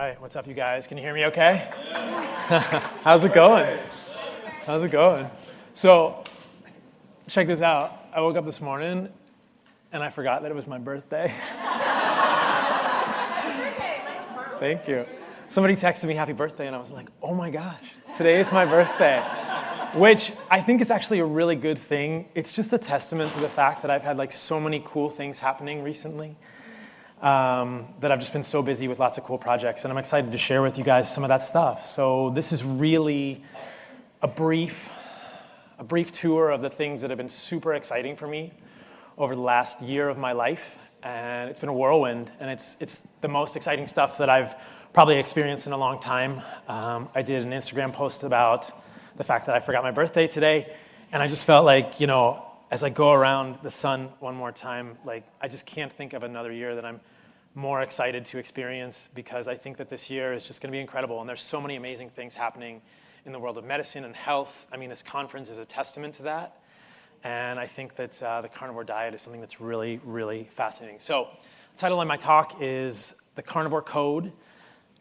right, what's up, you guys? Can you hear me okay? How's it going? How's it going? So, check this out. I woke up this morning and I forgot that it was my birthday. Happy birthday, mine's tomorrow. Thank you. Somebody texted me happy birthday and I was like, oh my gosh, today is my birthday. Which I think is actually a really good thing. It's just a testament to the fact that I've had like so many cool things happening recently. That I've just been so busy with lots of cool projects, and I'm excited to share with you guys some of that stuff. So this is really a brief tour of the things that have been super exciting for me over the last year of my life, and it's been a whirlwind, and it's the most exciting stuff that I've probably experienced in a long time. I did an Instagram post about the fact that I forgot my birthday today, and I just felt like, you know, as I go around the sun one more time, like I just can't think of another year that I'm more excited to experience, because I think that this year is just going to be incredible. And there's so many amazing things happening in the world of medicine and health. I mean, this conference is a testament to that. And I think that the carnivore diet is something that's really, really fascinating. So the title of my talk is The Carnivore Code.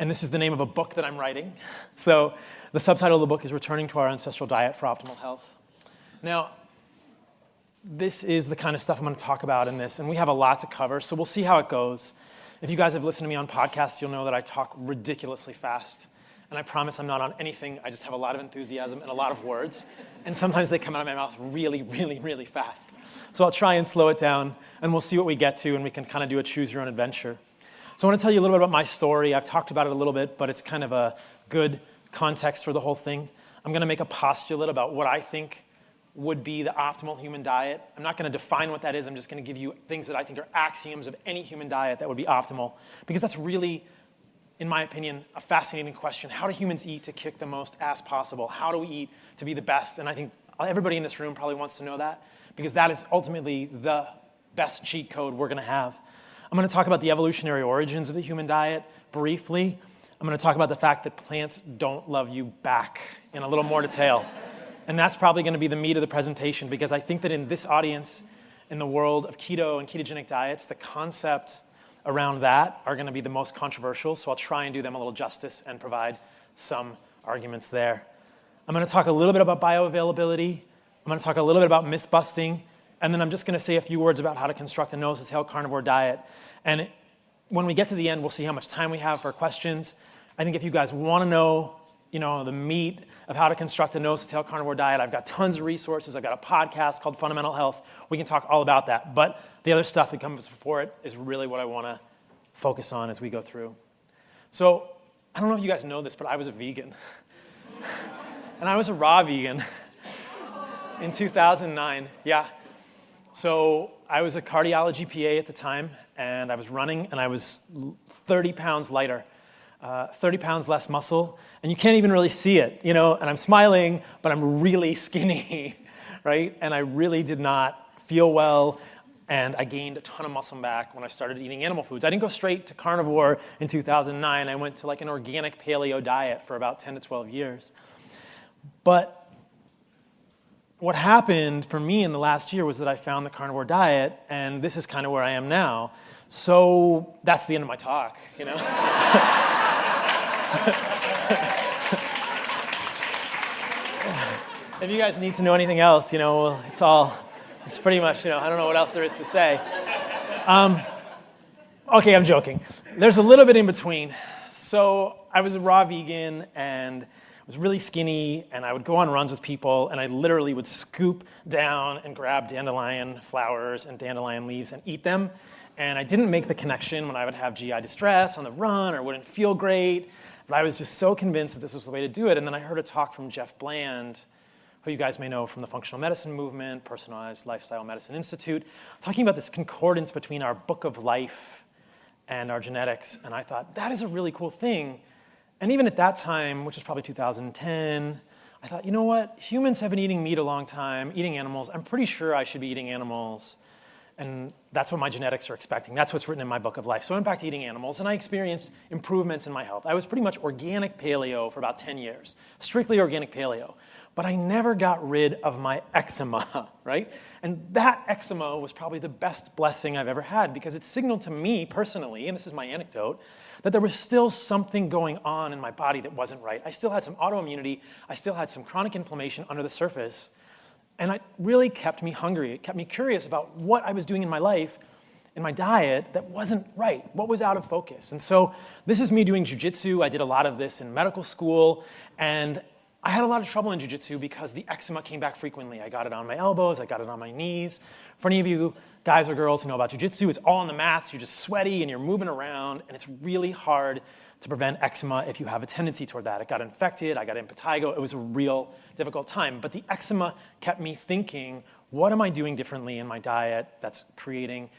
And this is the name of a book that I'm writing. So the subtitle of the book is Returning to Our Ancestral Diet for Optimal Health. Now, this is the kind of stuff I'm going to talk about in this, and we have a lot to cover, so we'll see how it goes. If you guys have listened to me on podcasts, you'll know that I talk ridiculously fast, and I promise I'm not on anything. I just have a lot of enthusiasm and a lot of words, and sometimes they come out of my mouth really, really, really fast. So I'll try and slow it down, and we'll see what we get to, and we can kind of do a choose-your-own adventure. So I want to tell you a little bit about my story. I've talked about it a little bit, but it's kind of a good context for the whole thing. I'm going to make a postulate about what I think would be the optimal human diet. I'm not going to define what that is. I'm just going to give you things that I think are axioms of any human diet that would be optimal, because that's really, in my opinion, a fascinating question. How do humans eat to kick the most ass possible? How do we eat to be the best? And I think everybody in this room probably wants to know that, because that is ultimately the best cheat code we're going to have. I'm going to talk about the evolutionary origins of the human diet briefly. I'm going to talk about the fact that plants don't love you back in a little more detail. And that's probably going to be the meat of the presentation, because I think that in this audience, in the world of keto and ketogenic diets, the concept around that are going to be the most controversial. So I'll try and do them a little justice and provide some arguments there. I'm going to talk a little bit about bioavailability. I'm going to talk a little bit about myth busting. And then I'm just going to say a few words about how to construct a nose-to-tail carnivore diet. And when we get to the end, we'll see how much time we have for questions. I think if you guys want to know, the meat of how to construct a nose-to-tail carnivore diet, I've got tons of resources. I've got a podcast called Fundamental Health. We can talk all about that. But the other stuff that comes before it is really what I want to focus on as we go through. So I don't know if you guys know this, but I was a vegan. And I was a raw vegan in 2009. Yeah. So I was a cardiology PA at the time, and I was running, and I was 30 pounds lighter. 30 pounds less muscle, and you can't even really see it, and I'm smiling, but I'm really skinny, right? And I really did not feel well, and I gained a ton of muscle back when I started eating animal foods. I didn't go straight to carnivore in 2009. I went to like an organic paleo diet for about 10 to 12 years. But what happened for me in the last year was that I found the carnivore diet, and this is kind of where I am now. So that's the end of my talk, If you guys need to know anything else, it's pretty much, I don't know what else there is to say. Okay, I'm joking. There's a little bit in between. So I was a raw vegan and was really skinny, and I would go on runs with people, and I literally would scoop down and grab dandelion flowers and dandelion leaves and eat them. And I didn't make the connection when I would have GI distress on the run or wouldn't feel great. But I was just so convinced that this was the way to do it. And then I heard a talk from Jeff Bland, who you guys may know from the functional medicine movement, Personalized Lifestyle Medicine Institute, talking about this concordance between our book of life and our genetics. And I thought, that is a really cool thing. And even at that time, which is probably 2010, I thought, you know what? Humans have been eating meat a long time, eating animals. I'm pretty sure I should be eating animals. And that's what my genetics are expecting. That's what's written in my book of life. So I went back to eating animals, and I experienced improvements in my health. I was pretty much organic paleo for about 10 years, strictly organic paleo. but I never got rid of my eczema, right? And that eczema was probably the best blessing I've ever had because it signaled to me personally, and this is my anecdote, that there was still something going on in my body that wasn't right. I still had some autoimmunity. I still had some chronic inflammation under the surface. And it really kept me hungry. It kept me curious about what I was doing in my life, in my diet, that wasn't right, what was out of focus. And so this is me doing jiu-jitsu. I did a lot of this in medical school, and I had a lot of trouble in jiu-jitsu because the eczema came back frequently. I got it on my elbows, I got it on my knees. For any of you guys or girls who know about jiu-jitsu, it's all on the mats, you're just sweaty and you're moving around, and it's really hard to prevent eczema if you have a tendency toward that. It got infected, I got impetigo, it was a real difficult time. But the eczema kept me thinking, what am I doing differently in my diet that's creating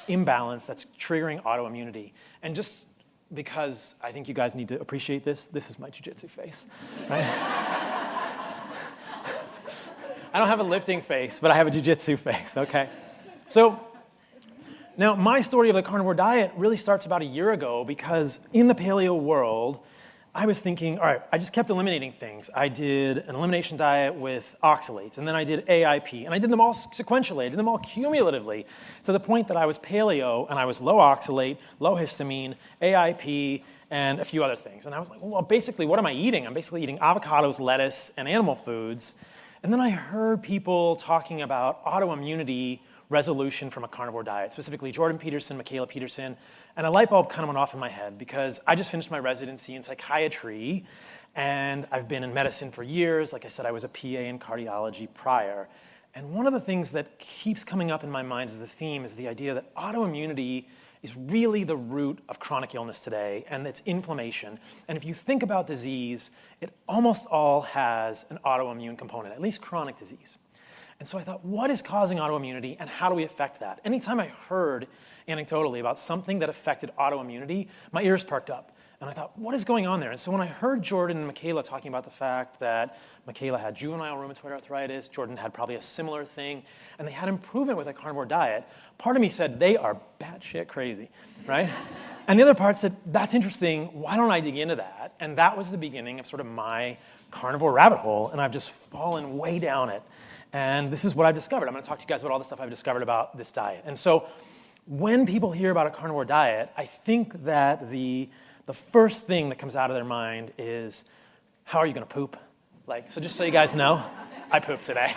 imbalance, that's triggering autoimmunity? And just because I think you guys need to appreciate this is my jiu-jitsu face, right? I don't have a lifting face, but I have a jiu-jitsu face, okay? So now my story of the carnivore diet really starts about a year ago because in the paleo world, I was thinking, all right, I just kept eliminating things. I did an elimination diet with oxalates, and then I did AIP, and I did them all sequentially. I did them all cumulatively to the point that I was paleo, and I was low oxalate, low histamine, AIP, and a few other things. And I was like, well, basically, what am I eating? I'm basically eating avocados, lettuce, and animal foods. And then I heard people talking about autoimmunity resolution from a carnivore diet, specifically Jordan Peterson, Michaela Peterson, and a light bulb kind of went off in my head because I just finished my residency in psychiatry, and I've been in medicine for years. Like I said, I was a PA in cardiology prior. And one of the things that keeps coming up in my mind as the theme is the idea that autoimmunity is really the root of chronic illness today, and it's inflammation. And if you think about disease, it almost all has an autoimmune component, at least chronic disease. And so I thought, what is causing autoimmunity, and how do we affect that? Anytime I heard anecdotally about something that affected autoimmunity, my ears perked up. And I thought, what is going on there? And so when I heard Jordan and Michaela talking about the fact that Michaela had juvenile rheumatoid arthritis, Jordan had probably a similar thing, and they had improvement with a carnivore diet, part of me said, they are batshit crazy, right? And the other part said, that's interesting, why don't I dig into that? And that was the beginning of sort of my carnivore rabbit hole, and I've just fallen way down it. And this is what I've discovered. I'm going to talk to you guys about all the stuff I've discovered about this diet. And so when people hear about a carnivore diet, I think that the first thing that comes out of their mind is, how are you going to poop? Like, so just so you guys know, I pooped today.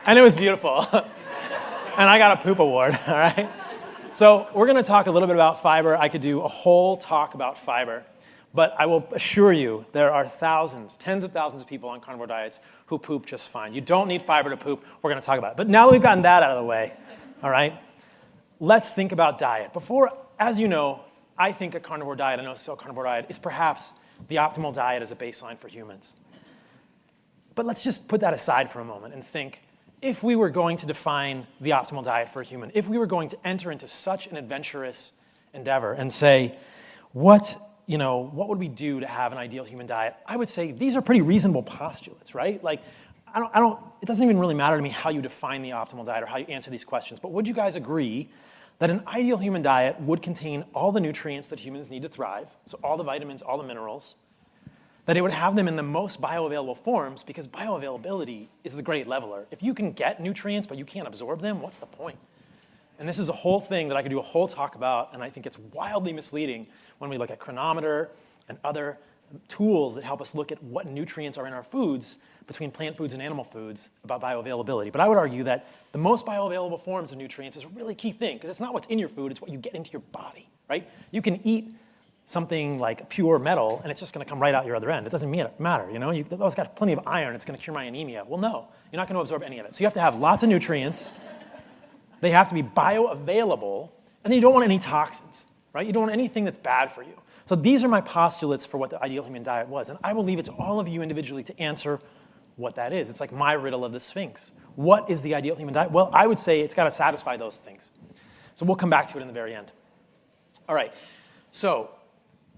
And it was beautiful. And I got a poop award, all right? So we're going to talk a little bit about fiber. I could do a whole talk about fiber. But I will assure you, there are thousands, tens of thousands of people on carnivore diets who poop just fine. You don't need fiber to poop. We're going to talk about it. But now that we've gotten that out of the way, all right, let's think about diet. Before, as you know, I think a carnivore diet, a no-cell carnivore diet, is perhaps the optimal diet as a baseline for humans. But let's just put that aside for a moment and think, if we were going to define the optimal diet for a human, if we were going to enter into such an adventurous endeavor and say, what would we do to have an ideal human diet? I would say these are pretty reasonable postulates, right? Like, it doesn't even really matter to me how you define the optimal diet or how you answer these questions, but would you guys agree that an ideal human diet would contain all the nutrients that humans need to thrive, so all the vitamins, all the minerals, that it would have them in the most bioavailable forms, because bioavailability is the great leveler. If you can get nutrients but you can't absorb them, what's the point? And this is a whole thing that I could do a whole talk about, and I think it's wildly misleading when we look at Chronometer and other tools that help us look at what nutrients are in our foods between plant foods and animal foods about bioavailability. But I would argue that the most bioavailable forms of nutrients is a really key thing, because it's not what's in your food, it's what you get into your body, right? You can eat something like pure metal, and it's just going to come right out your other end. It doesn't matter, it's got plenty of iron, it's going to cure my anemia. Well, no, you're not going to absorb any of it. So you have to have lots of nutrients. They have to be bioavailable, and then you don't want any toxins, right? You don't want anything that's bad for you. So these are my postulates for what the ideal human diet was, and I will leave it to all of you individually to answer what that is. It's like my riddle of the Sphinx. What is the ideal human diet? Well, I would say it's got to satisfy those things. So we'll come back to it in the very end. All right, so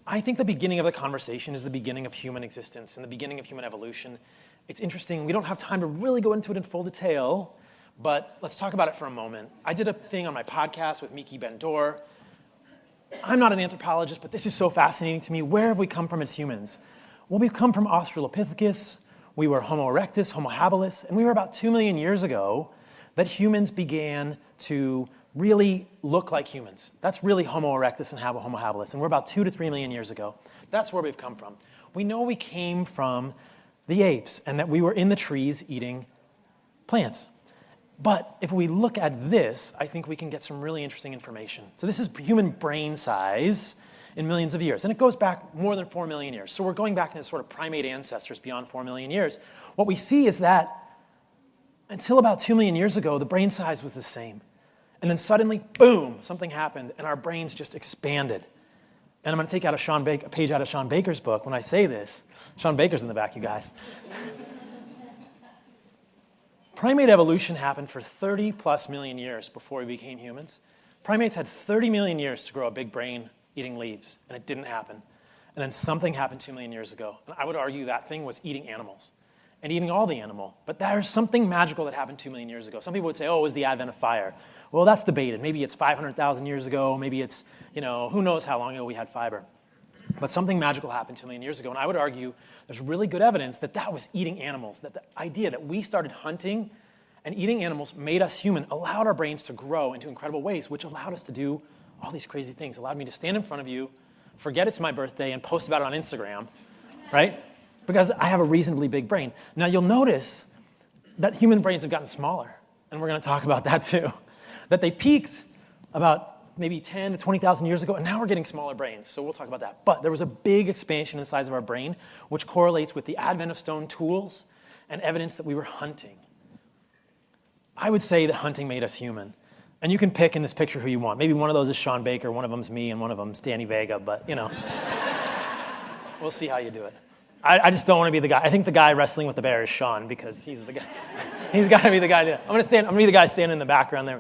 I think the beginning of the conversation is the beginning of human existence and the beginning of human evolution. It's interesting. We don't have time to really go into it in full detail, but let's talk about it for a moment. I did a thing on my podcast with Miki Ben-Dor. I'm not an anthropologist, but this is so fascinating to me. Where have we come from as humans? Well, we've come from Australopithecus. We were Homo erectus, Homo habilis, and we were about 2 million years ago that humans began to really look like humans. That's really Homo erectus and Homo habilis, and we're about 2 to 3 million years ago. That's where we've come from. We know we came from the apes and that we were in the trees eating plants. But if we look at this, I think we can get some really interesting information. So this is human brain size in millions of years, and it goes back more than 4 million years. So we're going back into sort of primate ancestors beyond 4 million years. What we see is that until about 2 million years ago, the brain size was the same. And then suddenly, boom, something happened, and our brains just expanded. And I'm going to take out a page out of Sean Baker's book when I say this. Sean Baker's in the back, you guys. Primate evolution happened for 30 plus million years before we became humans. Primates had 30 million years to grow a big brain eating leaves, and it didn't happen. And then something happened 2 million years ago. And I would argue that thing was eating animals and eating all the animal. But there's something magical that happened 2 million years ago. Some people would say, oh, it was the advent of fire. Well, that's debated. Maybe it's 500,000 years ago. Maybe it's, who knows how long ago we had fiber. But something magical happened 2 million years ago. And I would argue there's really good evidence that that was eating animals, that the idea that we started hunting and eating animals made us human, allowed our brains to grow into incredible ways, which allowed us to do all these crazy things, allowed me to stand in front of you, forget it's my birthday, and post about it on Instagram, right? Because I have a reasonably big brain. Now, you'll notice that human brains have gotten smaller, and we're going to talk about that too. That they peaked about maybe 10 to 20,000 years ago, and now we're getting smaller brains, so we'll talk about that. But there was a big expansion in the size of our brain, which correlates with the advent of stone tools and evidence that we were hunting. I would say that hunting made us human. And you can pick in this picture who you want. Maybe one of those is Sean Baker, one of them's me, and one of them's Danny Vega, but we'll see how you do it. I just don't want to be the guy. I think the guy wrestling with the bear is Sean, because he's the guy. He's got to be the guy. I'm going to be the guy standing in the background there.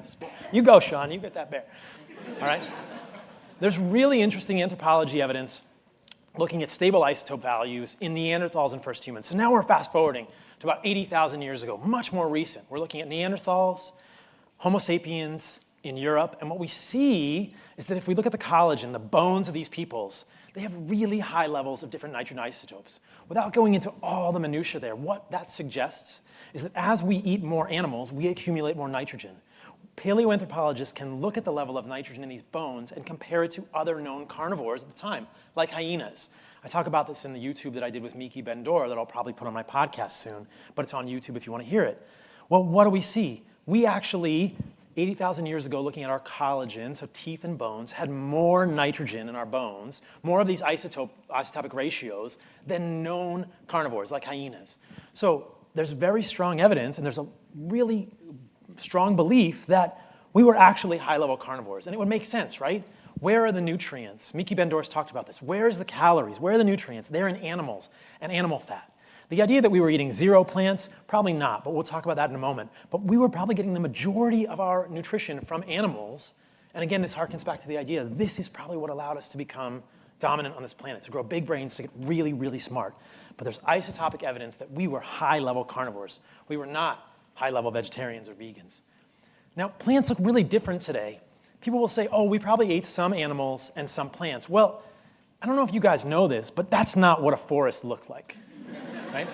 You go, Sean. You get that bear. All right? There's really interesting anthropology evidence looking at stable isotope values in Neanderthals and first humans. So now we're fast forwarding to about 80,000 years ago, much more recent. We're looking at Neanderthals, Homo sapiens in Europe, and what we see is that if we look at the collagen, the bones of these peoples, they have really high levels of different nitrogen isotopes. Without going into all the minutiae there, what that suggests is that as we eat more animals, we accumulate more nitrogen. Paleoanthropologists can look at the level of nitrogen in these bones and compare it to other known carnivores at the time, like hyenas. I talk about this in the YouTube that I did with Miki Ben-Dor that I'll probably put on my podcast soon, but it's on YouTube if you want to hear it. Well, what do we see? We actually, 80,000 years ago, looking at our collagen, so teeth and bones, had more nitrogen in our bones, more of these isotopic ratios than known carnivores like hyenas. So there's very strong evidence, and there's a really strong belief that we were actually high-level carnivores. And it would make sense, right? Where are the nutrients? Miki Ben-Dor's talked about this. Where's the calories? Where are the nutrients? They're in animals and animal fat. The idea that we were eating zero plants, probably not, but we'll talk about that in a moment. But we were probably getting the majority of our nutrition from animals. And again, this harkens back to the idea that this is probably what allowed us to become dominant on this planet, to grow big brains, to get really, really smart. But there's isotopic evidence that we were high-level carnivores. We were not high-level vegetarians or vegans. Now, plants look really different today. People will say, oh, we probably ate some animals and some plants. Well, I don't know if you guys know this, but that's not what a forest looked like, right?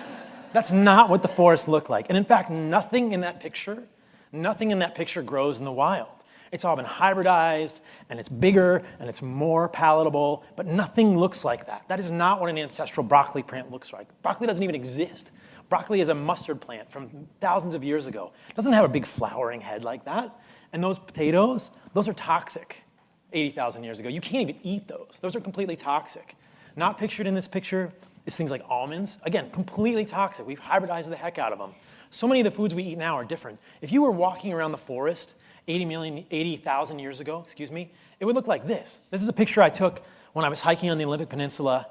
That's not what the forest looked like. And in fact, nothing in that picture grows in the wild. It's all been hybridized, and it's bigger, and it's more palatable, but nothing looks like that. That is not what an ancestral broccoli plant looks like. Broccoli doesn't even exist. Broccoli is a mustard plant from thousands of years ago. It doesn't have a big flowering head like that. And those potatoes, those are toxic 80,000 years ago. You can't even eat those. Those are completely toxic. Not pictured in this picture is things like almonds. Again, completely toxic. We've hybridized the heck out of them. So many of the foods we eat now are different. If you were walking around the forest 80,000 years ago, it would look like this. This is a picture I took when I was hiking on the Olympic Peninsula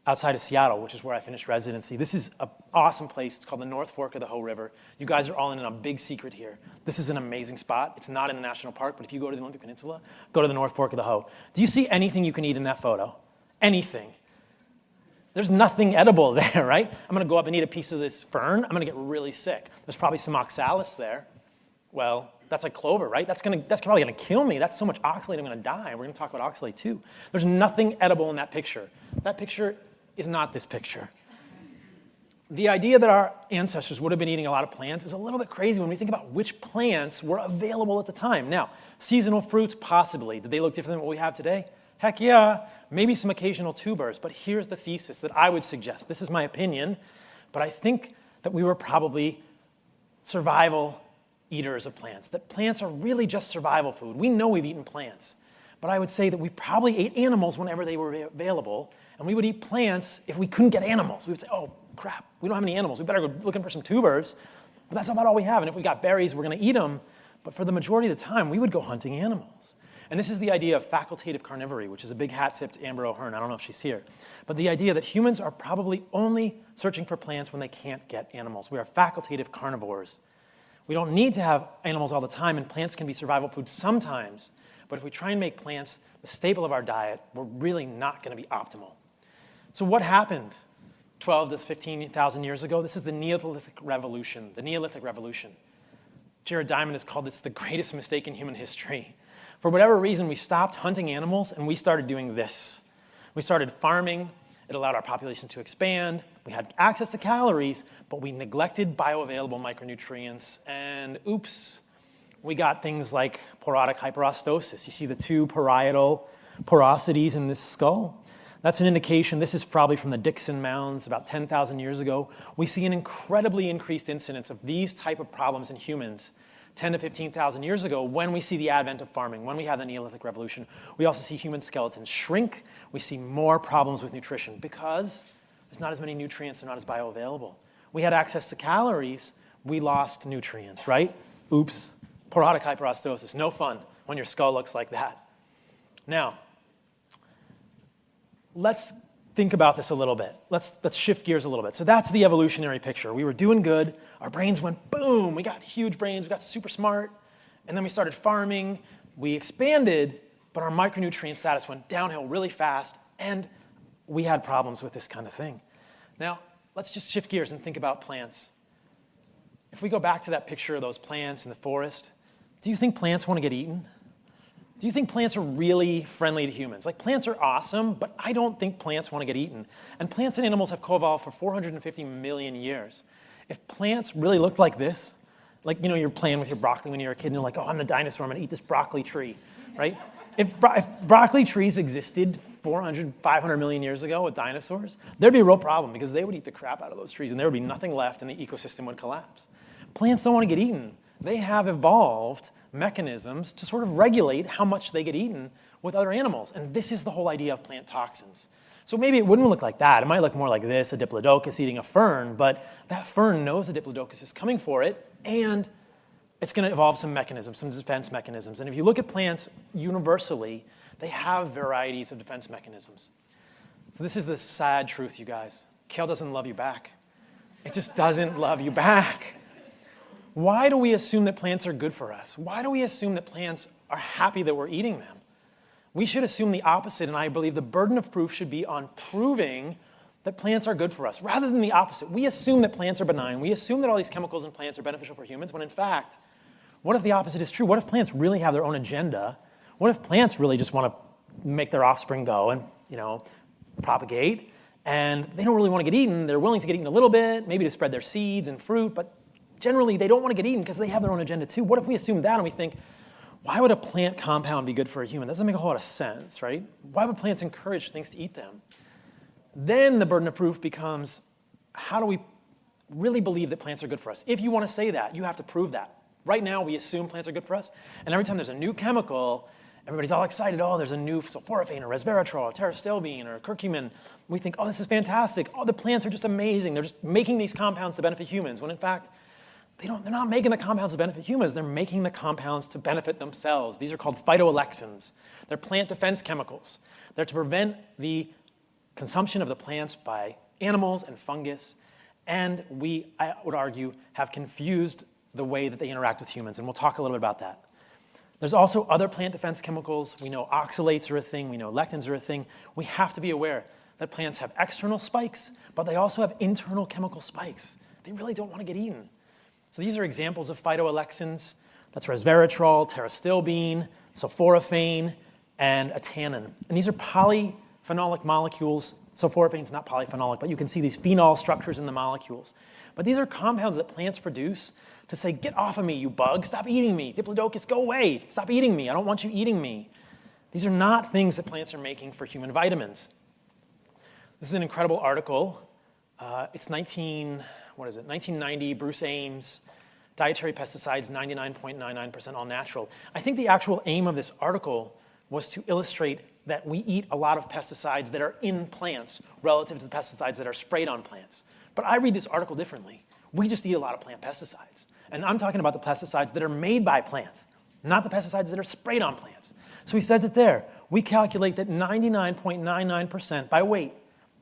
outside of Seattle, which is where I finished residency. This is an awesome place. It's called the North Fork of the Hoh River. You guys are all in on a big secret here. This is an amazing spot. It's not in the national park, but if you go to the Olympic Peninsula, go to the North Fork of the Hoh. Do you see anything you can eat in that photo? Anything. There's nothing edible there, right? I'm going to go up and eat a piece of this fern. I'm going to get really sick. There's probably some oxalates there. Well, That's like clover, right? That's probably gonna kill me. That's so much oxalate, I'm gonna die. We're gonna talk about oxalate too. There's nothing edible in that picture. That picture is not this picture. The idea that our ancestors would have been eating a lot of plants is a little bit crazy when we think about which plants were available at the time. Now, seasonal fruits, possibly. Did they look different than what we have today? Heck yeah. Maybe some occasional tubers, but here's the thesis that I would suggest. This is my opinion, but I think that we were probably survival eaters of plants, that plants are really just survival food. We know we've eaten plants, but I would say that we probably ate animals whenever they were available, and we would eat plants if we couldn't get animals. We would say, oh, crap, we don't have any animals. We better go looking for some tubers. But that's about all we have. And if we got berries, we're going to eat them. But for the majority of the time, we would go hunting animals. And this is the idea of facultative carnivory, which is a big hat tip to Amber O'Hearn. I don't know if she's here. But the idea that humans are probably only searching for plants when they can't get animals. We are facultative carnivores. We don't need to have animals all the time, and plants can be survival food sometimes. But if we try and make plants the staple of our diet, we're really not going to be optimal. So what happened 12 to 15,000 years ago? This is the Neolithic Revolution. The Neolithic Revolution. Jared Diamond has called this the greatest mistake in human history. For whatever reason, we stopped hunting animals and we started doing this. We started farming. It allowed our population to expand. We had access to calories, but we neglected bioavailable micronutrients. And oops, we got things like porotic hyperostosis. You see the two parietal porosities in this skull? That's an indication. This is probably from the Dixon Mounds about 10,000 years ago. We see an incredibly increased incidence of these type of problems in humans 10 to 15,000 years ago when we see the advent of farming, when we have the Neolithic Revolution. We also see human skeletons shrink. We see more problems with nutrition because there's not as many nutrients, they're not as bioavailable. We had access to calories, we lost nutrients, right? Oops, porotic hyperostosis, no fun when your skull looks like that. Now, let's think about this a little bit. Let's shift gears a little bit. So that's the evolutionary picture. We were doing good. Our brains went boom. We got huge brains. We got super smart. And then we started farming. We expanded, but our micronutrient status went downhill really fast, and we had problems with this kind of thing. Now, let's just shift gears and think about plants. If we go back to that picture of those plants in the forest, do you think plants want to get eaten? Do you think plants are really friendly to humans? Like, plants are awesome, but I don't think plants want to get eaten. And plants and animals have co-evolved for 450 million years. If plants really looked like this, like, you're playing with your broccoli when you're a kid, and you're like, oh, I'm the dinosaur, I'm going to eat this broccoli tree, right? If broccoli trees existed 400, 500 million years ago with dinosaurs, there'd be a real problem because they would eat the crap out of those trees, and there would be nothing left, and the ecosystem would collapse. Plants don't want to get eaten. They have evolved mechanisms to sort of regulate how much they get eaten with other animals. And this is the whole idea of plant toxins. So maybe it wouldn't look like that. It might look more like this, a diplodocus eating a fern, but that fern knows the diplodocus is coming for it, and it's going to evolve some mechanisms, some defense mechanisms. And if you look at plants universally, they have varieties of defense mechanisms. So this is the sad truth, you guys. Kale doesn't love you back. It just doesn't love you back. Why do we assume that plants are good for us? Why do we assume that plants are happy that we're eating them? We should assume the opposite, and I believe the burden of proof should be on proving that plants are good for us, rather than the opposite. We assume that plants are benign. We assume that all these chemicals in plants are beneficial for humans, when in fact, what if the opposite is true? What if plants really have their own agenda? What if plants really just want to make their offspring go and, propagate, and they don't really want to get eaten? They're willing to get eaten a little bit, maybe to spread their seeds and fruit, but generally, they don't want to get eaten because they have their own agenda too. What if we assume that and we think, why would a plant compound be good for a human? That doesn't make a whole lot of sense, right? Why would plants encourage things to eat them? Then the burden of proof becomes, how do we really believe that plants are good for us? If you want to say that, you have to prove that. Right now, we assume plants are good for us, and every time there's a new chemical, everybody's all excited. Oh, there's a new sulforaphane or resveratrol or terastilbene or curcumin. We think, oh, this is fantastic. Oh, the plants are just amazing. They're just making these compounds to benefit humans, when in fact, they're not making the compounds to benefit humans. They're making the compounds to benefit themselves. These are called phytoalexins. They're plant defense chemicals. They're to prevent the consumption of the plants by animals and fungus. And we, I would argue, have confused the way that they interact with humans. And we'll talk a little bit about that. There's also other plant defense chemicals. We know oxalates are a thing. We know lectins are a thing. We have to be aware that plants have external spikes, but they also have internal chemical spikes. They really don't want to get eaten. So these are examples of phytoalexins. That's resveratrol, pterostilbene, sulforaphane, and a tannin. And these are polyphenolic molecules. Sulforaphane is not polyphenolic, but you can see these phenol structures in the molecules. But these are compounds that plants produce to say, get off of me, you bug, stop eating me. Diplodocus, go away, stop eating me. I don't want you eating me. These are not things that plants are making for human vitamins. This is an incredible article. It's 1990, Bruce Ames, dietary pesticides, 99.99% all natural. I think the actual aim of this article was to illustrate that we eat a lot of pesticides that are in plants relative to the pesticides that are sprayed on plants. But I read this article differently. We just eat a lot of plant pesticides. And I'm talking about the pesticides that are made by plants, not the pesticides that are sprayed on plants. So he says it there. We calculate that 99.99% by weight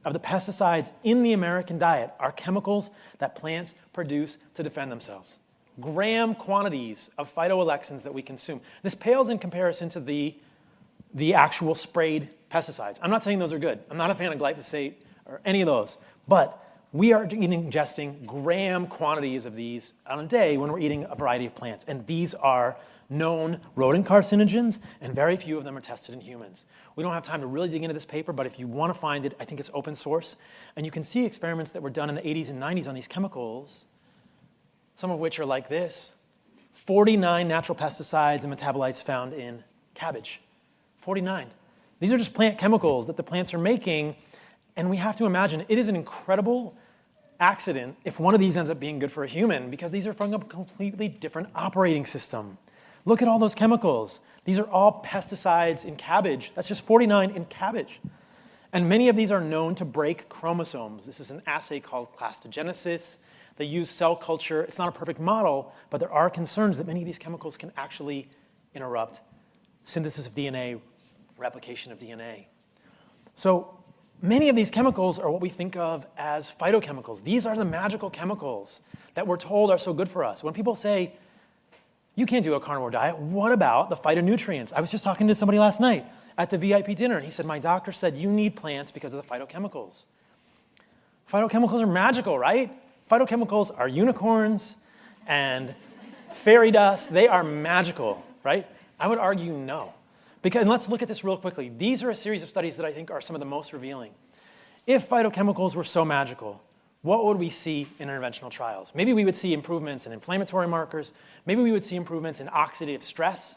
of the pesticides in the American diet are chemicals that plants produce to defend themselves. Gram quantities of phytoalexins that we consume. This pales in comparison to the actual sprayed pesticides. I'm not saying those are good. I'm not a fan of glyphosate or any of those. But we are ingesting gram quantities of these on a day when we're eating a variety of plants. And these are known rodent carcinogens, and very few of them are tested in humans. We don't have time to really dig into this paper, but if you want to find it, I think it's open source. And you can see experiments that were done in the 80s and 90s on these chemicals, some of which are like this. 49 natural pesticides and metabolites found in cabbage. 49. These are just plant chemicals that the plants are making, and we have to imagine it is an incredible accident if one of these ends up being good for a human, because these are from a completely different operating system. Look at all those chemicals. These are all pesticides in cabbage. That's just 49 in cabbage. And many of these are known to break chromosomes. This is an assay called plastogenesis. They use cell culture. It's not a perfect model, but there are concerns that many of these chemicals can actually interrupt synthesis of DNA, replication of DNA. So many of these chemicals are what we think of as phytochemicals. These are the magical chemicals that we're told are so good for us. When people say, you can't do a carnivore diet, what about the phytonutrients? I was just talking to somebody last night at the VIP dinner, and he said, my doctor said you need plants because of the phytochemicals. Phytochemicals are magical, right? Phytochemicals are unicorns and fairy dust. They are magical, right? I would argue no. And let's look at this real quickly. These are a series of studies that I think are some of the most revealing. If phytochemicals were so magical, what would we see in interventional trials? Maybe we would see improvements in inflammatory markers. Maybe we would see improvements in oxidative stress,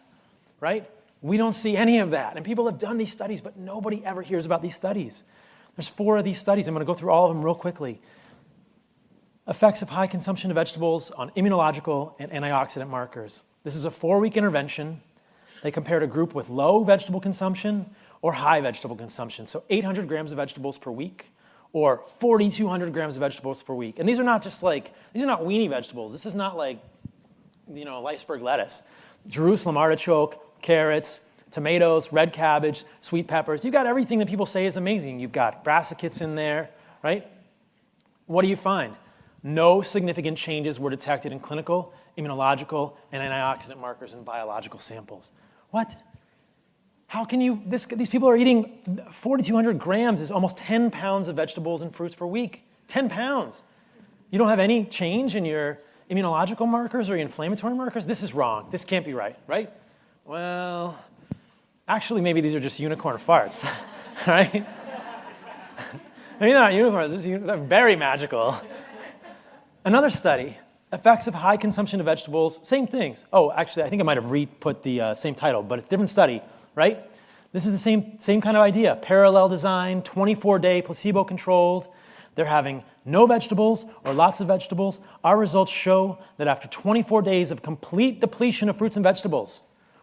right? We don't see any of that. And people have done these studies, but nobody ever hears about these studies. There's 4 of these studies. I'm going to go through all of them real quickly. Effects of high consumption of vegetables on immunological and antioxidant markers. This is a 4-week intervention. They compared a group with low vegetable consumption or high vegetable consumption. So 800 grams of vegetables per week or 4,200 grams of vegetables per week. And these are not just like, these are not weenie vegetables. This is not like, iceberg lettuce. Jerusalem artichoke, carrots, tomatoes, red cabbage, sweet peppers. You've got everything that people say is amazing. You've got brassicas in there, right? What do you find? No significant changes were detected in clinical, immunological, and antioxidant markers in biological samples. What? How can you, these people are eating 4,200 grams is almost 10 pounds of vegetables and fruits per week. 10 pounds. You don't have any change in your immunological markers or your inflammatory markers? This is wrong. This can't be right, right? Well, actually, maybe these are just unicorn farts, right? Maybe they're not unicorns, they're very magical. Another study, effects of high consumption of vegetables, same things. Oh, actually, I think I might have re-put the same title, but it's a different study, right? This is the same kind of idea. Parallel design, 24-day placebo-controlled. They're having no vegetables or lots of vegetables. Our results show that after 24 days of complete depletion of fruits and vegetables,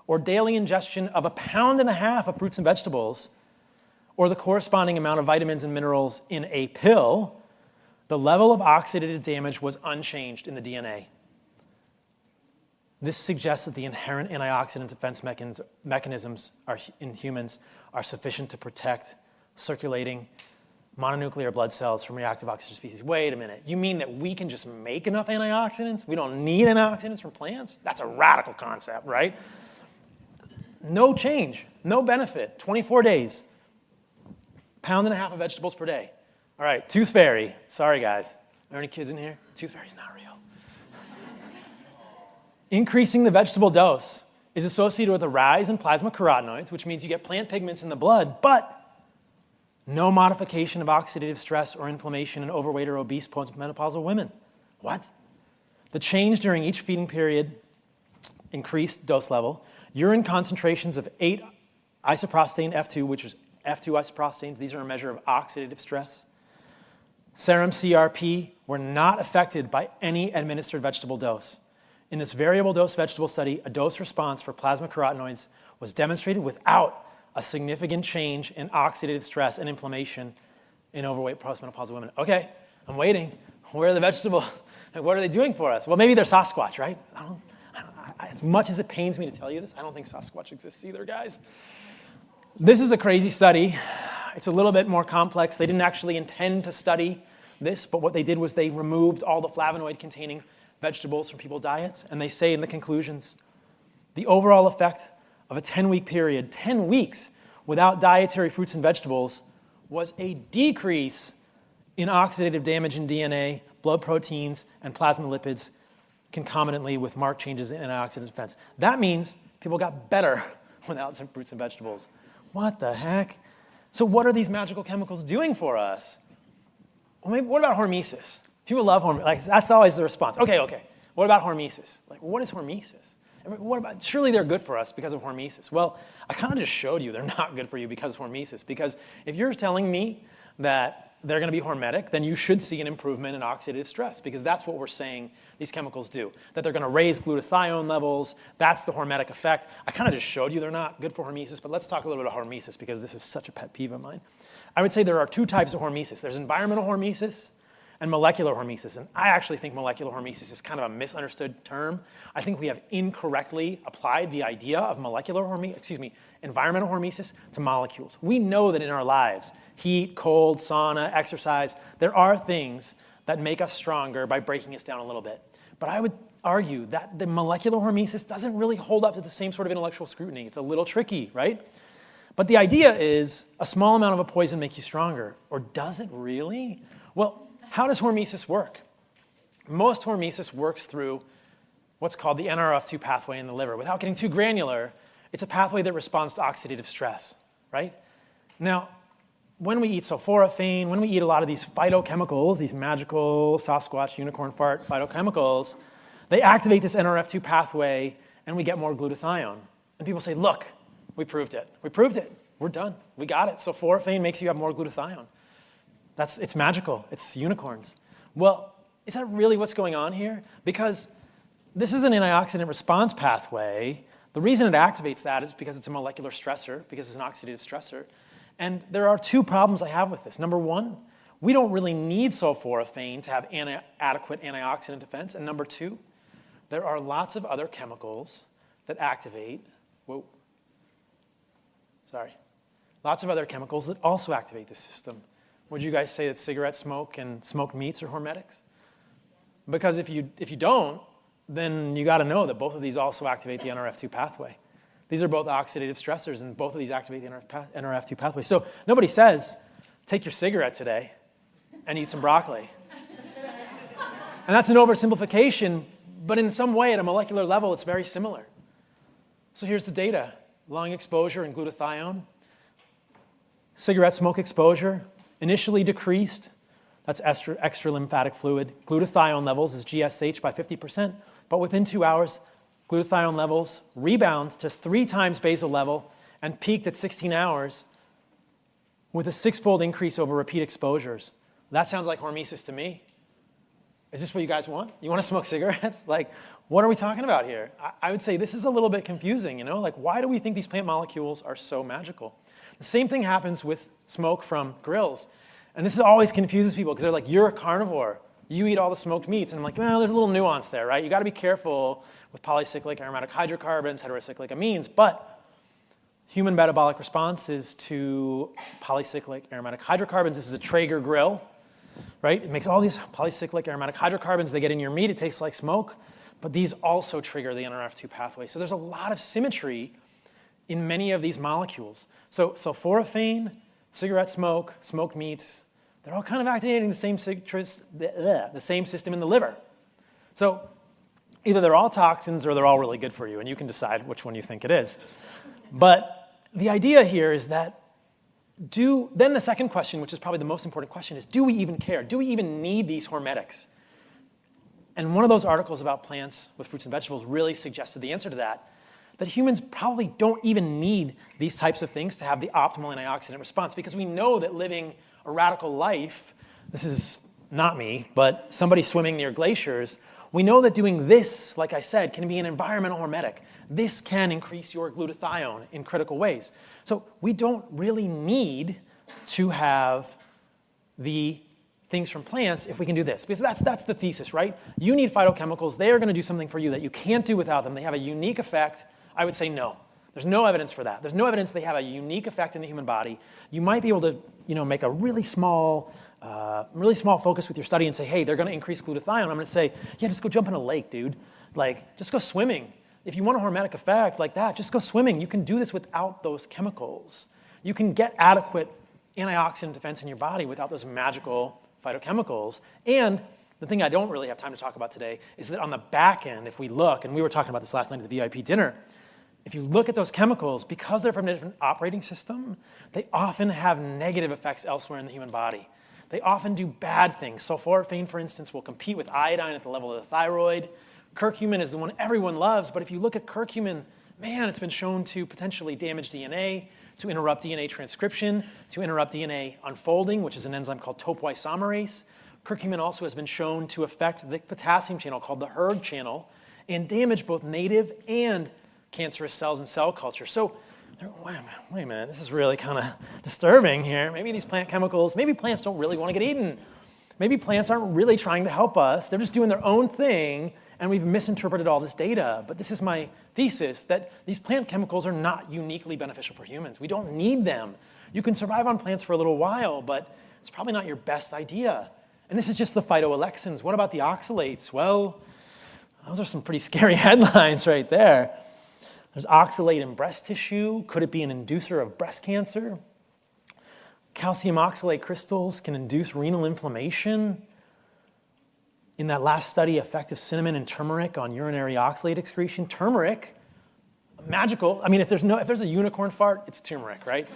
or daily ingestion of 1.5 pounds of fruits and vegetables, or the corresponding amount of vitamins and minerals in a pill, the level of oxidative damage was unchanged in the DNA. This suggests that the inherent antioxidant defense mechanisms in humans are sufficient to protect circulating mononuclear blood cells from reactive oxygen species. Wait a minute, you mean that we can just make enough antioxidants? We don't need antioxidants from plants? That's a radical concept, right? No change, no benefit, 24 days. 1.5 pounds of vegetables per day. All right, tooth fairy. Sorry, guys. Are there any kids in here? Tooth fairy's not real. Increasing the vegetable dose is associated with a rise in plasma carotenoids, which means you get plant pigments in the blood, but no modification of oxidative stress or inflammation in overweight or obese postmenopausal women. What? The change during each feeding period increased dose level. Urine concentrations of 8-isoprostane F2, which is F2 isoprostanes. These are a measure of oxidative stress. Serum CRP were not affected by any administered vegetable dose. In this variable dose vegetable study, a dose response for plasma carotenoids was demonstrated without a significant change in oxidative stress and inflammation in overweight postmenopausal women. Okay, I'm waiting. Where are the vegetables? What are they doing for us? Well, maybe they're Sasquatch, right? As much as it pains me to tell you this, I don't think Sasquatch exists either, guys. This is a crazy study. It's a little bit more complex. They didn't actually intend to study this, but what they did was they removed all the flavonoid-containing vegetables from people's diets, and they say in the conclusions, the overall effect of a 10-week period, 10 weeks without dietary fruits and vegetables, was a decrease in oxidative damage in DNA, blood proteins, and plasma lipids concomitantly with marked changes in antioxidant defense. That means people got better without some fruits and vegetables. What the heck? So what are these magical chemicals doing for us? Well, maybe, what about hormesis? People love hormesis. Like, that's always the response. Okay. What about hormesis? Like, what is hormesis? What about, surely they're good for us because of hormesis. Well, I kind of just showed you they're not good for you because of hormesis. Because if you're telling me that they're going to be hormetic, then you should see an improvement in oxidative stress, because that's what we're saying these chemicals do, that they're going to raise glutathione levels. That's the hormetic effect. I kind of just showed you they're not good for hormesis, but let's talk a little bit about hormesis, because this is such a pet peeve of mine. I would say there are two types of hormesis. There's environmental hormesis and molecular hormesis. And I actually think molecular hormesis is kind of a misunderstood term. I think we have incorrectly applied the idea of environmental hormesis to molecules. We know that in our lives, heat, cold, sauna, exercise, there are things that make us stronger by breaking us down a little bit. But I would argue that the molecular hormesis doesn't really hold up to the same sort of intellectual scrutiny. It's a little tricky, right? But the idea is a small amount of a poison make you stronger. Or does it really? Well, how does hormesis work? Most hormesis works through what's called the NRF2 pathway in the liver. Without getting too granular, it's a pathway that responds to oxidative stress, right? Now, when we eat sulforaphane, when we eat a lot of these phytochemicals, these magical Sasquatch unicorn fart phytochemicals, they activate this NRF2 pathway and we get more glutathione. And people say, look, we proved it. We proved it. We're done. We got it. Sulforaphane makes you have more glutathione. It's magical. It's unicorns. Well, is that really what's going on here? Because this is an antioxidant response pathway. The reason it activates that is because it's a molecular stressor, because it's an oxidative stressor. And there are two problems I have with this. Number one, we don't really need sulforaphane to have adequate antioxidant defense. And number two, there are lots of other chemicals that activate, lots of other chemicals that also activate the system. Would you guys say that cigarette smoke and smoked meats are hormetics? Because if you don't, then you got to know that both of these also activate the NRF2 pathway. These are both oxidative stressors, and both of these activate the NRF2 pathway. So nobody says, take your cigarette today and eat some broccoli. And that's an oversimplification, but in some way, at a molecular level, it's very similar. So here's the data. Lung exposure and glutathione. Cigarette smoke exposure initially decreased. That's extra lymphatic fluid. Glutathione levels is GSH by 50%. But within 2 hours, glutathione levels rebound to 3 times basal level and peaked at 16 hours with a 6-fold increase over repeat exposures. That sounds like hormesis to me. Is this what you guys want? You want to smoke cigarettes? Like, what are we talking about here? I would say this is a little bit confusing, Like, why do we think these plant molecules are so magical? The same thing happens with smoke from grills. And this always confuses people because they're like, you're a carnivore. You eat all the smoked meats. And I'm like, well, there's a little nuance there, right? You got to be careful with polycyclic aromatic hydrocarbons, heterocyclic amines. But human metabolic responses to polycyclic aromatic hydrocarbons, this is a Traeger grill, right? It makes all these polycyclic aromatic hydrocarbons. They get in your meat. It tastes like smoke. But these also trigger the NRF2 pathway. So there's a lot of symmetry in many of these molecules. So sulforaphane, cigarette smoke, smoked meats, they're all kind of activating the same system in the liver. So Either they're all toxins or they're all really good for you, and you can decide which one you think it is. But the idea here is that then the second question, which is probably the most important question, is do we even care? Do we even need these hormetics? And one of those articles about plants with fruits and vegetables really suggested the answer to that humans probably don't even need these types of things to have the optimal antioxidant response, because we know that living a radical life, this is not me, but somebody swimming near glaciers, we know that doing this, like I said, can be an environmental hormetic. This can increase your glutathione in critical ways. So we don't really need to have the things from plants if we can do this, because that's the thesis, right? You need phytochemicals. They are going to do something for you that you can't do without them. They have a unique effect. I would say no. There's no evidence for that. There's no evidence they have a unique effect in the human body. You might be able to, make a really small focus with your study and say, hey, they're going to increase glutathione. I'm going to say, yeah, just go jump in a lake, dude. Just go swimming. If you want a hormetic effect like that, just go swimming. You can do this without those chemicals. You can get adequate antioxidant defense in your body without those magical phytochemicals. And the thing I don't really have time to talk about today is that on the back end, if we look, and we were talking about this last night at the VIP dinner, if you look at those chemicals, because they're from a different operating system, they often have negative effects elsewhere in the human body. They often do bad things. Sulforaphane, for instance, will compete with iodine at the level of the thyroid. Curcumin is the one everyone loves, but if you look at curcumin, man, it's been shown to potentially damage DNA, to interrupt DNA transcription, to interrupt DNA unfolding, which is an enzyme called topoisomerase. Curcumin also has been shown to affect the potassium channel called the hERG channel and damage both native and cancerous cells in cell culture. So, wait a minute, this is really kind of disturbing here. Maybe these plant chemicals, maybe plants don't really want to get eaten. Maybe plants aren't really trying to help us. They're just doing their own thing, and we've misinterpreted all this data. But this is my thesis, that these plant chemicals are not uniquely beneficial for humans. We don't need them. You can survive on plants for a little while, but it's probably not your best idea. And this is just the phytoalexins. What about the oxalates? Well, those are some pretty scary headlines right there. There's oxalate in breast tissue. Could it be an inducer of breast cancer? Calcium oxalate crystals can induce renal inflammation. In that last study, effect of cinnamon and turmeric on urinary oxalate excretion. Turmeric, magical. I mean, if there's a unicorn fart, it's turmeric, right?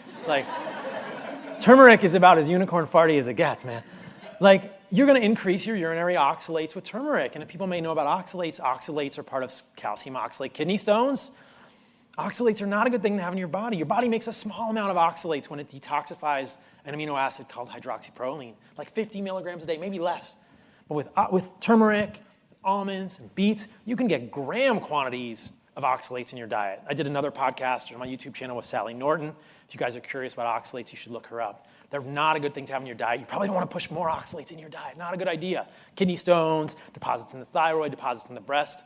Turmeric is about as unicorn farty as it gets, man. You're going to increase your urinary oxalates with turmeric. And if people may know about oxalates are part of calcium oxalate kidney stones. Oxalates are not a good thing to have in your body. Your body makes a small amount of oxalates when it detoxifies an amino acid called hydroxyproline, 50 milligrams a day, maybe less. But with turmeric, almonds, and beets, you can get gram quantities of oxalates in your diet. I did another podcast on my YouTube channel with Sally Norton. If you guys are curious about oxalates, you should look her up. They're not a good thing to have in your diet. You probably don't want to push more oxalates in your diet. Not a good idea. Kidney stones, deposits in the thyroid, deposits in the breast,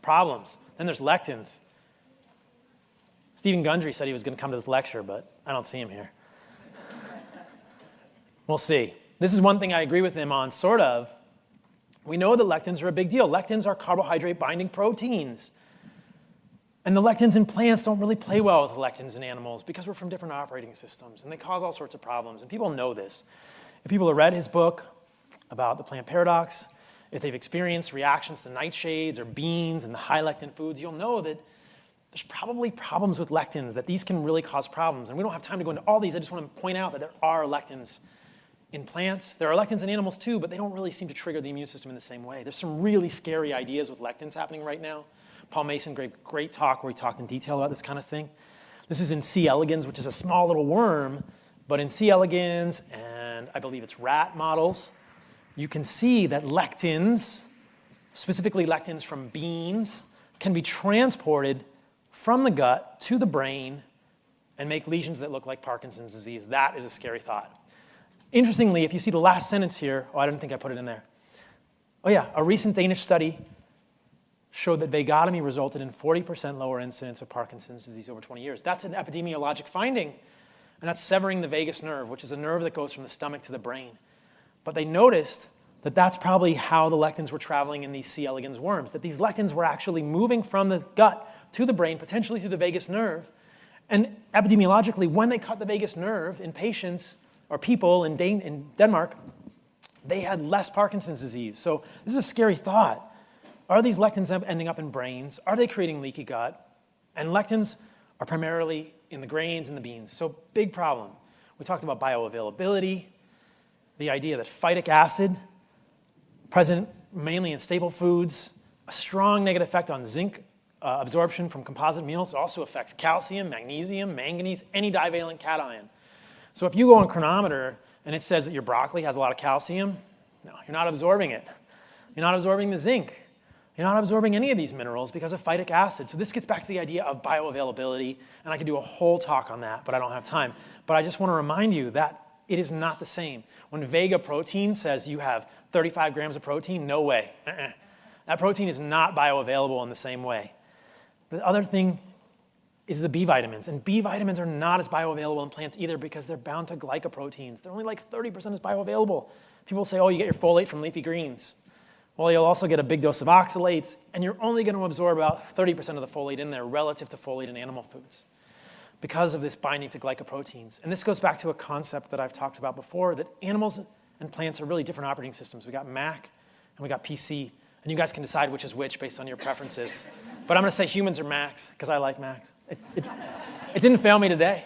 problems. Then there's lectins. Stephen Gundry said he was going to come to this lecture, but I don't see him here. We'll see. This is one thing I agree with him on, sort of. We know that lectins are a big deal. Lectins are carbohydrate-binding proteins. And the lectins in plants don't really play well with the lectins in animals because we're from different operating systems, and they cause all sorts of problems. And people know this. If people have read his book about the plant paradox, if they've experienced reactions to nightshades or beans and the high lectin foods, you'll know that there's probably problems with lectins, that these can really cause problems. And we don't have time to go into all these. I just want to point out that there are lectins in plants. There are lectins in animals too, but they don't really seem to trigger the immune system in the same way. There's some really scary ideas with lectins happening right now. Paul Mason, great talk where he talked in detail about this kind of thing. This is in C. elegans, which is a small little worm, but in C. elegans, and I believe it's rat models, you can see that lectins, specifically lectins from beans, can be transported from the gut to the brain and make lesions that look like Parkinson's disease. That is a scary thought. Interestingly, if you see the last sentence here, I didn't think I put it in there. Oh yeah, a recent Danish study showed that vagotomy resulted in 40% lower incidence of Parkinson's disease over 20 years. That's an epidemiologic finding, and that's severing the vagus nerve, which is a nerve that goes from the stomach to the brain. But they noticed that that's probably how the lectins were traveling in these C. elegans worms, that these lectins were actually moving from the gut to the brain, potentially through the vagus nerve. And epidemiologically, when they cut the vagus nerve in patients or people in Denmark, they had less Parkinson's disease. So this is a scary thought. Are these lectins ending up in brains? Are they creating leaky gut? And lectins are primarily in the grains and the beans. So big problem. We talked about bioavailability, the idea that phytic acid, present mainly in staple foods, a strong negative effect on zinc absorption from composite meals. It also affects calcium, magnesium, manganese, any divalent cation. So if you go on Chronometer and it says that your broccoli has a lot of calcium, no, you're not absorbing it. You're not absorbing the zinc. You're not absorbing any of these minerals because of phytic acid. So this gets back to the idea of bioavailability, and I could do a whole talk on that, but I don't have time. But I just want to remind you that it is not the same. When Vega Protein says you have 35 grams of protein, no way. That protein is not bioavailable in the same way. The other thing is the B vitamins, and B vitamins are not as bioavailable in plants either because they're bound to glycoproteins. They're only like 30% as bioavailable. People say, oh, you get your folate from leafy greens. Well, you'll also get a big dose of oxalates, and you're only going to absorb about 30% of the folate in there relative to folate in animal foods because of this binding to glycoproteins. And this goes back to a concept that I've talked about before, that animals and plants are really different operating systems. We got Mac and we got PC, and you guys can decide which is which based on your preferences. But I'm going to say humans are Macs because I like Macs. It didn't fail me today.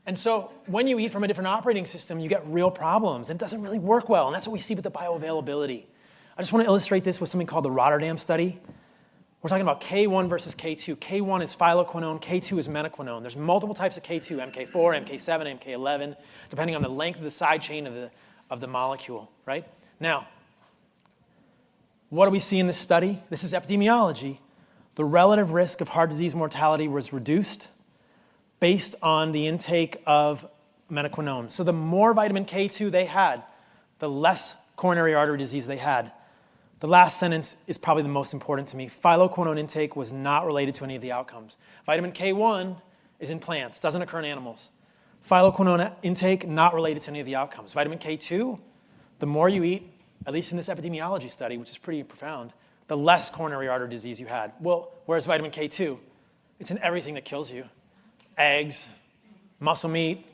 And so when you eat from a different operating system, you get real problems, and it doesn't really work well, and that's what we see with the bioavailability. I just want to illustrate this with something called the Rotterdam Study. We're talking about K1 versus K2. K1 is phyloquinone, K2 is menaquinone. There's multiple types of K2, MK4, MK7, MK11, depending on the length of the side chain of the molecule, right? Now, what do we see in this study? This is epidemiology. The relative risk of heart disease mortality was reduced based on the intake of menaquinone. So the more vitamin K2 they had, the less coronary artery disease they had. The last sentence is probably the most important to me. Phyloquinone intake was not related to any of the outcomes. Vitamin K1 is in plants, doesn't occur in animals. Phyloquinone intake, not related to any of the outcomes. Vitamin K2, the more you eat, at least in this epidemiology study, which is pretty profound, the less coronary artery disease you had. Well, whereas vitamin K2, it's in everything that kills you. Eggs, muscle meat,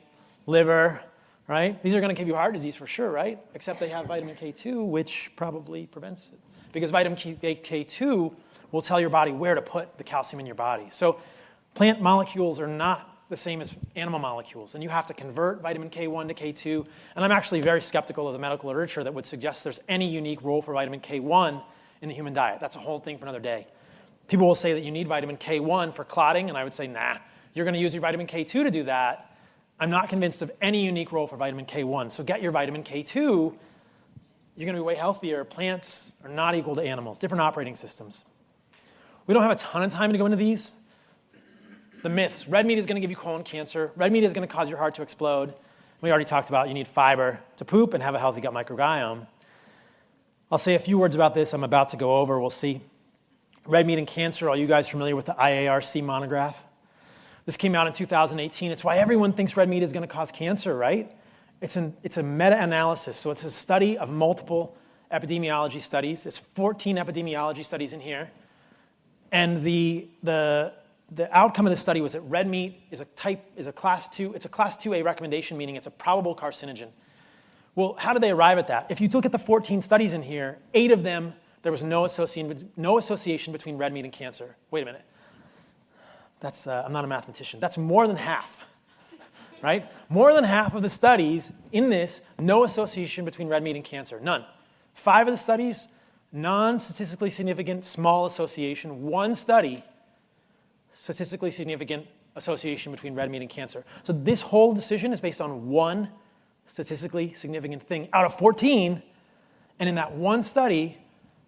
liver, right? These are going to give you heart disease for sure, right? Except they have vitamin K2, which probably prevents it. Because vitamin K2 will tell your body where to put the calcium in your body. So plant molecules are not the same as animal molecules, and you have to convert vitamin K1 to K2. And I'm actually very skeptical of the medical literature that would suggest there's any unique role for vitamin K1 in the human diet. That's a whole thing for another day. People will say that you need vitamin K1 for clotting, and I would say, nah, you're going to use your vitamin K2 to do that. I'm not convinced of any unique role for vitamin K1. So get your vitamin K2, you're going to be way healthier. Plants are not equal to animals, different operating systems. We don't have a ton of time to go into these. The myths. Red meat is going to give you colon cancer. Red meat is going to cause your heart to explode. We already talked about you need fiber to poop and have a healthy gut microbiome. I'll say a few words about this. I'm about to go over. We'll see. Red meat and cancer. Are you guys familiar with the IARC monograph? This came out in 2018. It's why everyone thinks red meat is going to cause cancer, right? It's a meta-analysis. So it's a study of multiple epidemiology studies. There's 14 epidemiology studies in here. And the outcome of the study was that red meat is a class 2. It's a class 2A recommendation, meaning it's a probable carcinogen. Well, how did they arrive at that? If you look at the 14 studies in here, 8 of them, there was no association between red meat and cancer. Wait a minute. I'm not a mathematician. That's more than half, right? More than half of the studies in this, no association between red meat and cancer, none. 5 of the studies, non-statistically significant small association. 1 study, statistically significant association between red meat and cancer. So this whole decision is based on 1 statistically significant thing out of 14. And in that 1 study,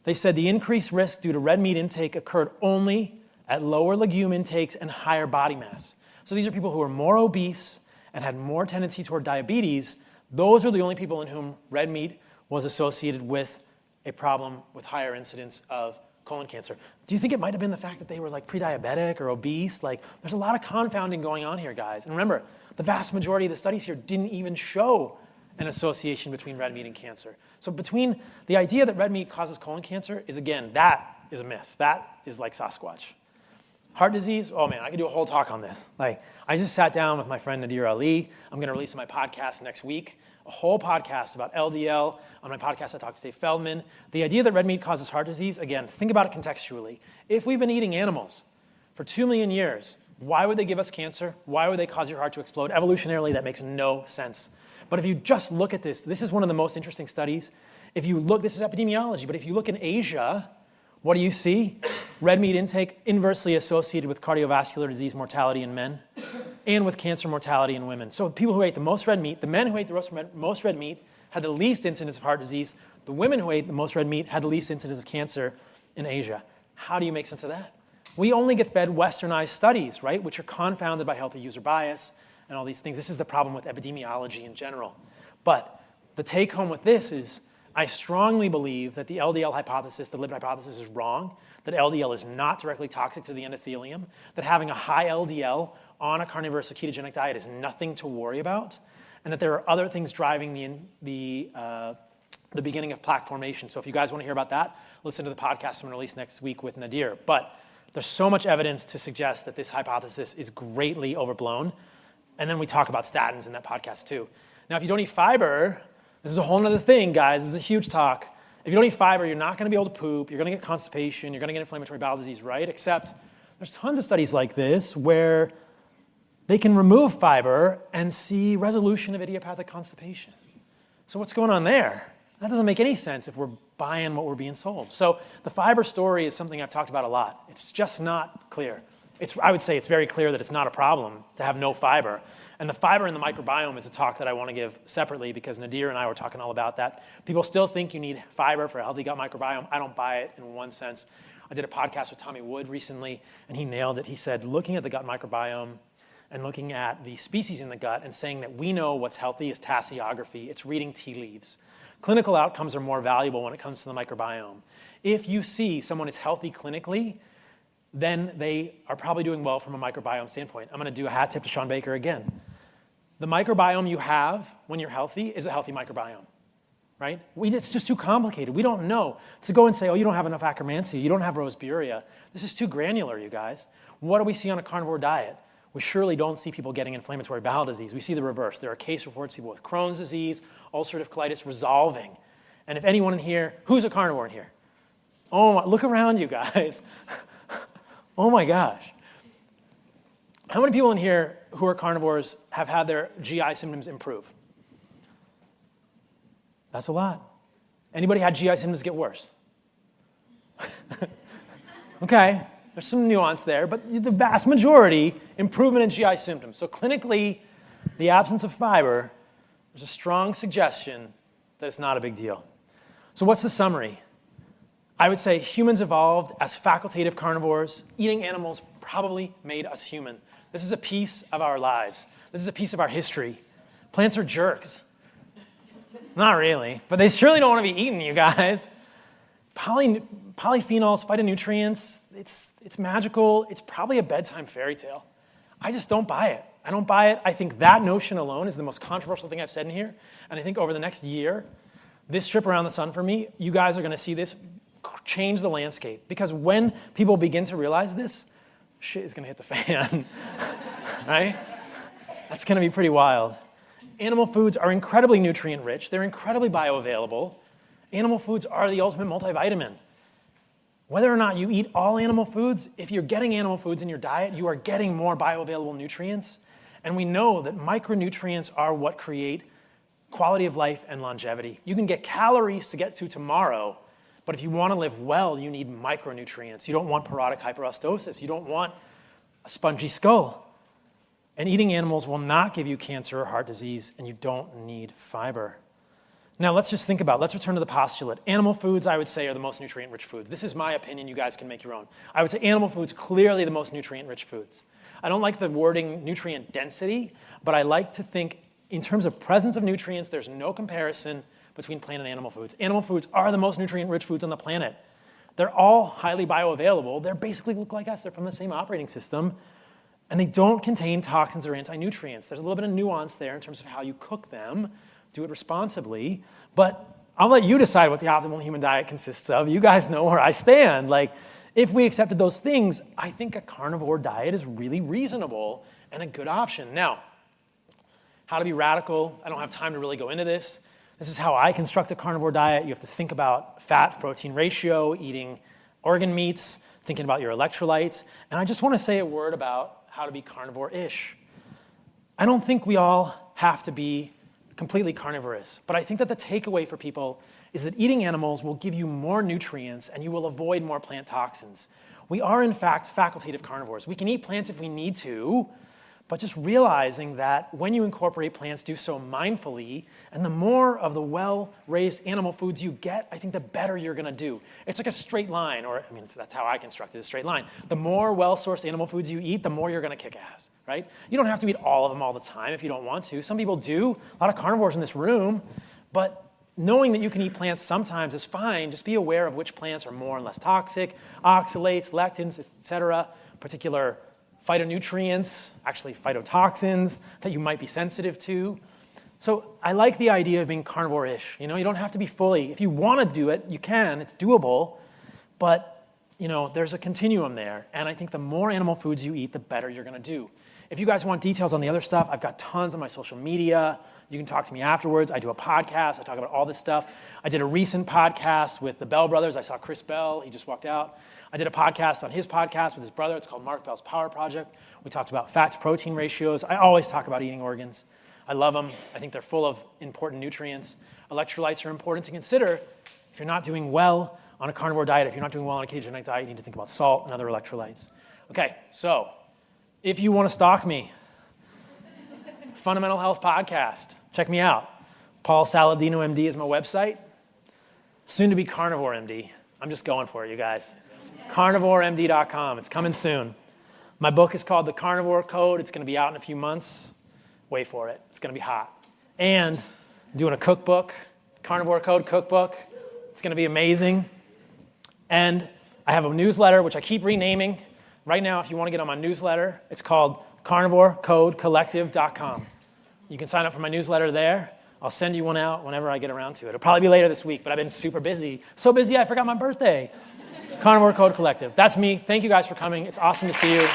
they said the increased risk due to red meat intake occurred only at lower legume intakes and higher body mass. So these are people who are more obese and had more tendency toward diabetes. Those are the only people in whom red meat was associated with a problem with higher incidence of colon cancer. Do you think it might have been the fact that they were like pre-diabetic or obese? Like, there's a lot of confounding going on here, guys. And remember, the vast majority of the studies here didn't even show an association between red meat and cancer. So between the idea that red meat causes colon cancer is, again, that is a myth. That is like Sasquatch. Heart disease, oh man, I could do a whole talk on this. Like, I just sat down with my friend Nadir Ali. I'm going to release my podcast next week, a whole podcast about LDL. On my podcast, I talked to Dave Feldman. The idea that red meat causes heart disease, again, think about it contextually. If we've been eating animals for 2 million years, why would they give us cancer? Why would they cause your heart to explode? Evolutionarily, that makes no sense. But if you just look at this, this is one of the most interesting studies. If you look, this is epidemiology, but if you look in Asia, what do you see? Red meat intake inversely associated with cardiovascular disease mortality in men and with cancer mortality in women. So people who ate the most red meat, the men who ate the most red meat had the least incidence of heart disease. The women who ate the most red meat had the least incidence of cancer in Asia. How do you make sense of that? We only get fed westernized studies, right, which are confounded by healthy user bias and all these things. This is the problem with epidemiology in general. But the take home with this is I strongly believe that the LDL hypothesis, the lipid hypothesis, is wrong, that LDL is not directly toxic to the endothelium, that having a high LDL on a carnivorous or ketogenic diet is nothing to worry about, and that there are other things driving the beginning of plaque formation. So if you guys want to hear about that, listen to the podcast I'm going to release next week with Nadir. But there's so much evidence to suggest that this hypothesis is greatly overblown. And then we talk about statins in that podcast too. Now, if you don't eat fiber, this is a whole other thing, guys. This is a huge talk. If you don't eat fiber, you're not going to be able to poop. You're going to get constipation. You're going to get inflammatory bowel disease, right? Except there's tons of studies like this where they can remove fiber and see resolution of idiopathic constipation. So what's going on there? That doesn't make any sense if we're buying what we're being sold. So the fiber story is something I've talked about a lot. It's just not clear. I would say it's very clear that it's not a problem to have no fiber. And the fiber in the microbiome is a talk that I want to give separately because Nadir and I were talking all about that. People still think you need fiber for a healthy gut microbiome. I don't buy it in one sense. I did a podcast with Tommy Wood recently, and he nailed it. He said, looking at the gut microbiome and looking at the species in the gut and saying that we know what's healthy is tasseography. It's reading tea leaves. Clinical outcomes are more valuable when it comes to the microbiome. If you see someone is healthy clinically, then they are probably doing well from a microbiome standpoint. I'm going to do a hat tip to Sean Baker again. The microbiome you have when you're healthy is a healthy microbiome, right? It's just too complicated. We don't know. To go and say, oh, you don't have enough Akkermansia, you don't have Roseburia. This is too granular, you guys. What do we see on a carnivore diet? We surely don't see people getting inflammatory bowel disease. We see the reverse. There are case reports, people with Crohn's disease, ulcerative colitis resolving. And if anyone in here, who's a carnivore in here? Oh, look around you guys. Oh my gosh. How many people in here who are carnivores have had their GI symptoms improve? That's a lot. Anybody had GI symptoms get worse? Okay, there's some nuance there, but the vast majority, improvement in GI symptoms. So clinically, the absence of fiber, there's a strong suggestion that it's not a big deal. So what's the summary? I would say humans evolved as facultative carnivores. Eating animals probably made us human. This is a piece of our lives. This is a piece of our history. Plants are jerks. Not really, but they surely don't want to be eaten, you guys. Polyphenols, phytonutrients, it's magical. It's probably a bedtime fairy tale. I just don't buy it. I don't buy it. I think that notion alone is the most controversial thing I've said in here. And I think over the next year, this trip around the sun for me, you guys are going to see this change the landscape. Because when people begin to realize this, shit is going to hit the fan, right? That's going to be pretty wild. Animal foods are incredibly nutrient-rich. They're incredibly bioavailable. Animal foods are the ultimate multivitamin. Whether or not you eat all animal foods, if you're getting animal foods in your diet, you are getting more bioavailable nutrients. And we know that micronutrients are what create quality of life and longevity. You can get calories to get to tomorrow, but if you want to live well, you need micronutrients. You don't want parodic hyperostosis. You don't want a spongy skull. And eating animals will not give you cancer or heart disease, and you don't need fiber. Now, let's return to the postulate. Animal foods, I would say, are the most nutrient-rich foods. This is my opinion. You guys can make your own. I would say animal foods, clearly the most nutrient-rich foods. I don't like the wording nutrient density, but I like to think in terms of presence of nutrients, there's no comparison between plant and animal foods. Animal foods are the most nutrient-rich foods on the planet. They're all highly bioavailable. They basically look like us. They're from the same operating system. And they don't contain toxins or anti-nutrients. There's a little bit of nuance there in terms of how you cook them. Do it responsibly. But I'll let you decide what the optimal human diet consists of. You guys know where I stand. Like, If we accepted those things, I think a carnivore diet is really reasonable and a good option. Now, how to be radical, I don't have time to really go into this. This is how I construct a carnivore diet. You have to think about fat-protein ratio, eating organ meats, thinking about your electrolytes. And I just want to say a word about how to be carnivore-ish. I don't think we all have to be completely carnivorous, but I think that the takeaway for people is that eating animals will give you more nutrients and you will avoid more plant toxins. We are, in fact, facultative carnivores. We can eat plants if we need to, but just realizing that when you incorporate plants, do so mindfully, and the more of the well-raised animal foods you get, I think the better you're going to do. It's like a straight line, or I mean, that's how I construct it, a straight line. The more well-sourced animal foods you eat, the more you're going to kick ass, right? You don't have to eat all of them all the time if you don't want to. Some people do. A lot of carnivores in this room, but knowing that you can eat plants sometimes is fine. Just be aware of which plants are more and less toxic, oxalates, lectins, etc., particular phytonutrients, actually phytotoxins that you might be sensitive to. So I like the idea of being carnivore-ish. You don't have to be fully. If you want to do it, you can. It's doable. But there's a continuum there. And I think the more animal foods you eat, the better you're going to do. If you guys want details on the other stuff, I've got tons on my social media. You can talk to me afterwards. I do a podcast. I talk about all this stuff. I did a recent podcast with the Bell brothers. I saw Chris Bell. He just walked out. I did a podcast on his podcast with his brother. It's called Mark Bell's Power Project. We talked about fat-to-protein ratios. I always talk about eating organs. I love them. I think they're full of important nutrients. Electrolytes are important to consider. If you're not doing well on a carnivore diet, if you're not doing well on a ketogenic diet, you need to think about salt and other electrolytes. Okay, so if you want to stalk me, Fundamental Health Podcast, check me out. Paul Saladino, MD is my website. Soon to be Carnivore MD. I'm just going for it, you guys. CarnivoreMD.com. It's coming soon. My book is called The Carnivore Code. It's going to be out in a few months. Wait for it. It's going to be hot. And I'm doing a cookbook, Carnivore Code cookbook. It's going to be amazing. And I have a newsletter, which I keep renaming. Right now, if you want to get on my newsletter, it's called CarnivoreCodeCollective.com. You can sign up for my newsletter there. I'll send you one out whenever I get around to it. It'll probably be later this week, but I've been super busy. So busy, I forgot my birthday. Carnivore Code Collective. That's me. Thank you guys for coming. It's awesome to see you.